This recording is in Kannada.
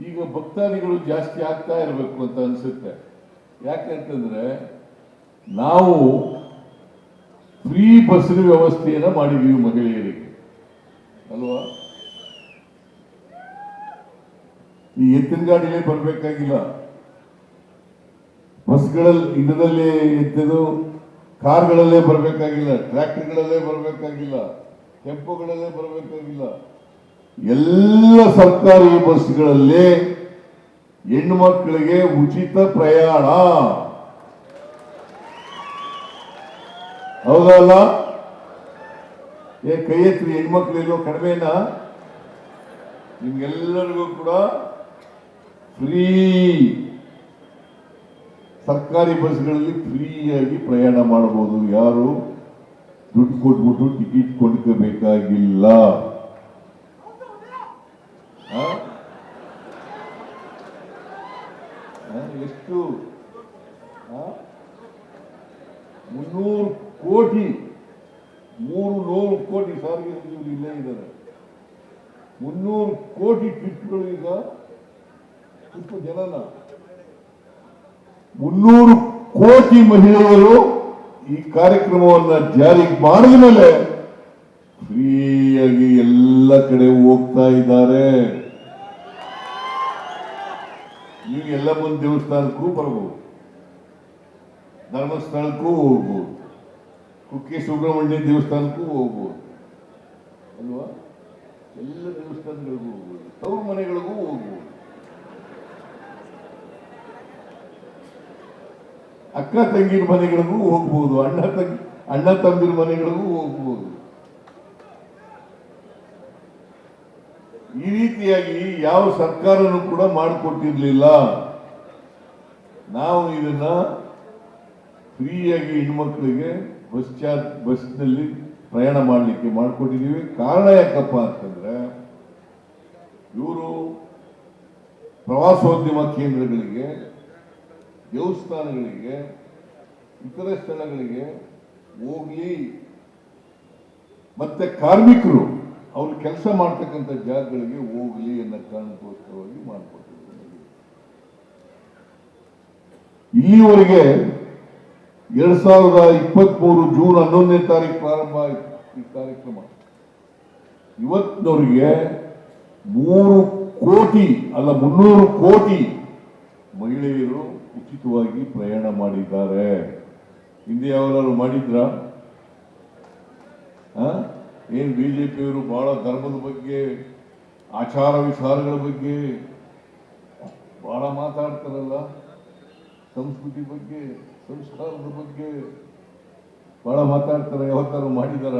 ಈಗ ಭಕ್ತಾದಿಗಳು ಜಾಸ್ತಿ ಆಗ್ತಾ ಇರಬೇಕು ಅಂತ ಅನ್ಸುತ್ತೆ. ಯಾಕಂತಂದ್ರೆ ನಾವು ಫ್ರೀ ಬಸ್ಸಿನ ವ್ಯವಸ್ಥೆಯನ್ನ ಮಾಡಿದೀವಿ ಮಹಿಳೆಯರಿಗೆ ಅಲ್ವಾ. ಈ ಎತ್ತಿನ ಗಾಡಿಯಲ್ಲೇ ಬರಬೇಕಾಗಿಲ್ಲ, ಬಸ್ಗಳಲ್ಲಿ ಇದರಲ್ಲೇ ಎತ್ತಿದ್ದು ಕಾರ್ಗಳಲ್ಲೇ ಬರಬೇಕಾಗಿಲ್ಲ, ಟ್ರ್ಯಾಕ್ಟರ್ಗಳಲ್ಲೇ ಬರಬೇಕಾಗಿಲ್ಲ, ಟೆಂಪೋಗಳಲ್ಲೇ ಬರಬೇಕಾಗಿಲ್ಲ. ಎಲ್ಲ ಸರ್ಕಾರಿ ಬಸ್ಗಳಲ್ಲಿ ಹೆಣ್ಣು ಮಕ್ಕಳಿಗೆ ಉಚಿತ ಪ್ರಯಾಣ. ಹೌದಲ್ಲ? ಕೈ ಎತ್ತಿ, ಹೆಣ್ಮಕ್ಳು ಎಲ್ಲೋ ಕಡಿಮೆನಾ? ನಿಮ್ಗೆಲ್ಲರಿಗೂ ಕೂಡ ಫ್ರೀ ಸರ್ಕಾರಿ ಬಸ್ಗಳಲ್ಲಿ ಫ್ರೀಯಾಗಿ ಪ್ರಯಾಣ ಮಾಡಬಹುದು. ಯಾರು ದುಡ್ಡು ಕೊಟ್ಬಿಟ್ಟು ಟಿಕೆಟ್ ಕೊಂಡ್ಕೋಬೇಕಾಗಿಲ್ಲ. ಎಷ್ಟು 300 ಕೋಟಿ 300 ಕೋಟಿ ಸಾರಿಗೆ ಸಚಿವರು ಇಲ್ಲೇ ಇದ್ದಾರೆ. 300 ಕೋಟಿ ಟ್ರಿಪ್ಗಳು. ಈಗ ಸ್ವಲ್ಪ ಜನನ 300 ಕೋಟಿ ಮಹಿಳೆಯರು ಈ ಕಾರ್ಯಕ್ರಮವನ್ನು ಜಾರಿಗೆ ಮಾಡಿದ ಮೇಲೆ ಫ್ರೀಯಾಗಿ ಎಲ್ಲ ಕಡೆ ಹೋಗ್ತಾ ಇದ್ದಾರೆ. ನೀವು ಎಲ್ಲಮ್ಮನ ದೇವಸ್ಥಾನಕ್ಕೂ ಬರಬಹುದು, ಧರ್ಮಸ್ಥಳಕ್ಕೂ ಹೋಗ್ಬೋದು, ಕುಕ್ಕೆ ಸುಬ್ರಹ್ಮಣ್ಯ ದೇವಸ್ಥಾನಕ್ಕೂ ಹೋಗ್ಬೋದು ಅಲ್ವಾ. ಎಲ್ಲ ದೇವಸ್ಥಾನಗಳಿಗೂ ಹೋಗ್ಬೋದು, ತವ್ರ ಮನೆಗಳಿಗೂ ಹೋಗ್ಬೋದು, ಅಕ್ಕ ತಂಗಿನ ಮನೆಗಳಿಗೂ ಹೋಗ್ಬೋದು, ಅಣ್ಣ ತಮ್ಮಿನ ಮನೆಗಳಿಗೂ ಹೋಗ್ಬೋದು. ಈ ರೀತಿಯಾಗಿ ಯಾವ ಸರ್ಕಾರನೂ ಕೂಡ ಮಾಡಿಕೊಟ್ಟಿರ್ಲಿಲ್ಲ. ನಾವು ಇದನ್ನ ಫ್ರೀಯಾಗಿ ಹೆಣ್ಮಕ್ಳಿಗೆ ಬಸ್ನಲ್ಲಿ ಪ್ರಯಾಣ ಮಾಡಲಿಕ್ಕೆ ಮಾಡಿಕೊಟ್ಟಿದ್ದೀವಿ. ಕಾರಣ ಯಾಕಪ್ಪ ಅಂತಂದ್ರೆ ಇವರು ಪ್ರವಾಸೋದ್ಯಮ ಕೇಂದ್ರಗಳಿಗೆ, ದೇವಸ್ಥಾನಗಳಿಗೆ, ಇತರೆ ಸ್ಥಳಗಳಿಗೆ ಹೋಗ್ಲಿ, ಮತ್ತೆ ಕಾರ್ಮಿಕರು ಅವರು ಕೆಲಸ ಮಾಡ್ತಕ್ಕಂಥ ಜಾಗಗಳಿಗೆ ಹೋಗ್ಲಿ ಅನ್ನೋ ಕಾರಣಕ್ಕೋಸ್ಕರವಾಗಿ ಮಾಡಿಕೊಟ್ಟಿದ್ದಾರೆ. ಇಲ್ಲಿವರೆಗೆ 2023 ಜೂನ್ 11ನೇ ತಾರೀಕು ಪ್ರಾರಂಭ ಆಯಿತು ಈ ಕಾರ್ಯಕ್ರಮ. ಇವತ್ತಿನವರಿಗೆ 3 ಕೋಟಿ ಅಲ್ಲ 300 ಕೋಟಿ ಮಹಿಳೆಯರು ಉಚಿತವಾಗಿ ಪ್ರಯಾಣ ಮಾಡಿದ್ದಾರೆ. ಹಿಂದೆ ಯಾವಾಗಲೂ ಮಾಡಿದ್ರ? ಏನ್ ಬಿಜೆಪಿಯವರು ಬಹಳ ಧರ್ಮದ ಬಗ್ಗೆ, ಆಚಾರ ವಿಚಾರಗಳ ಬಗ್ಗೆ ಬಹಳ ಮಾತಾಡ್ತಾರಲ್ಲ, ಸಂಸ್ಕೃತಿ ಬಗ್ಗೆ, ಸಂಸ್ಕಾರದ ಬಗ್ಗೆ ಬಹಳ ಮಾತಾಡ್ತಾರೆ. ಯಾವತ್ತಾರು ಮಾಡಿದಾರ?